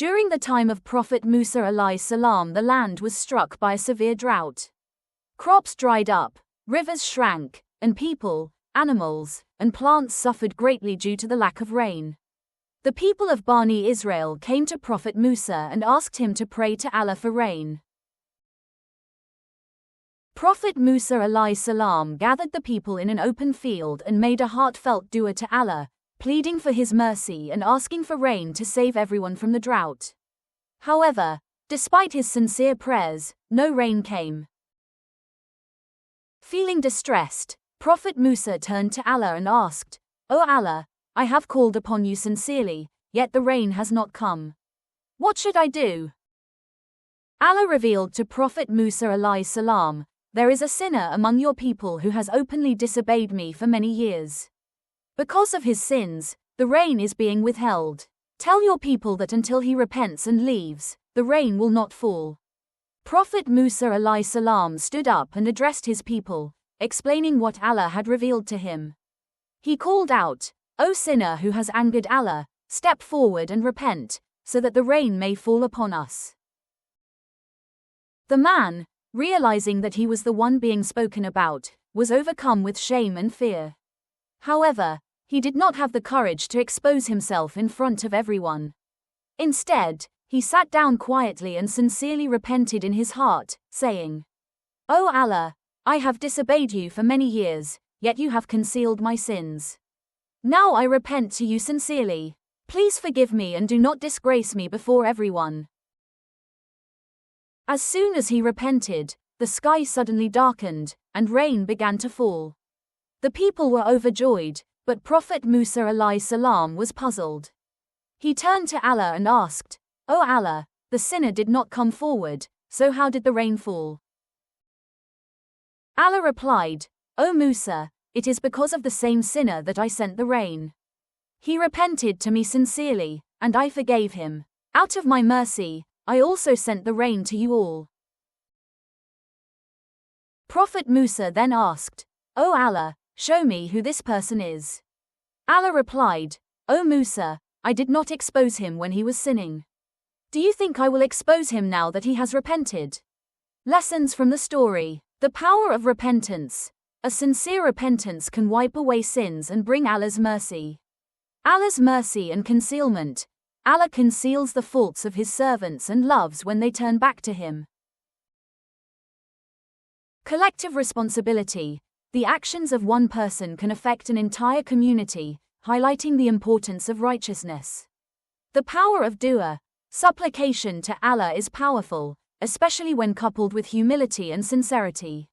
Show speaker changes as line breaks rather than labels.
During the time of Prophet Musa alayhi salam, the land was struck by a severe drought. Crops dried up, rivers shrank, and people, animals, and plants suffered greatly due to the lack of rain. The people of Bani Israel came to Prophet Musa and asked him to pray to Allah for rain. Prophet Musa alayhi salam gathered the people in an open field and made a heartfelt dua to Allah, pleading for his mercy and asking for rain to save everyone from the drought. However, despite his sincere prayers, no rain came. Feeling distressed, Prophet Musa turned to Allah and asked, "O Allah, I have called upon you sincerely, yet the rain has not come. What should I do?" Allah revealed to Prophet Musa alayhi salam, "There is a sinner among your people who has openly disobeyed me for many years. Because of his sins, the rain is being withheld. Tell your people that until he repents and leaves, the rain will not fall." Prophet Musa alayhi salam stood up and addressed his people, explaining what Allah had revealed to him. He called out, "O sinner who has angered Allah, step forward and repent, so that the rain may fall upon us." The man, realizing that he was the one being spoken about, was overcome with shame and fear. However, he did not have the courage to expose himself in front of everyone. Instead, he sat down quietly and sincerely repented in his heart, saying, "O Allah, I have disobeyed you for many years, yet you have concealed my sins. Now I repent to you sincerely. Please forgive me and do not disgrace me before everyone." As soon as he repented, the sky suddenly darkened, and rain began to fall. The people were overjoyed, but Prophet Musa alayhi salam was puzzled. He turned to Allah and asked, "O Allah, the sinner did not come forward, so how did the rain fall?" Allah replied, "O Musa, it is because of the same sinner that I sent the rain. He repented to me sincerely, and I forgave him. Out of my mercy, I also sent the rain to you all." Prophet Musa then asked, "O Allah, show me who this person is." Allah replied, "O Musa, I did not expose him when he was sinning. Do you think I will expose him now that he has repented?" Lessons from the story. The power of repentance. A sincere repentance can wipe away sins and bring Allah's mercy. Allah's mercy and concealment. Allah conceals the faults of his servants and loves when they turn back to him. Collective responsibility. The actions of one person can affect an entire community, highlighting the importance of righteousness. The power of dua. Supplication to Allah is powerful, especially when coupled with humility and sincerity.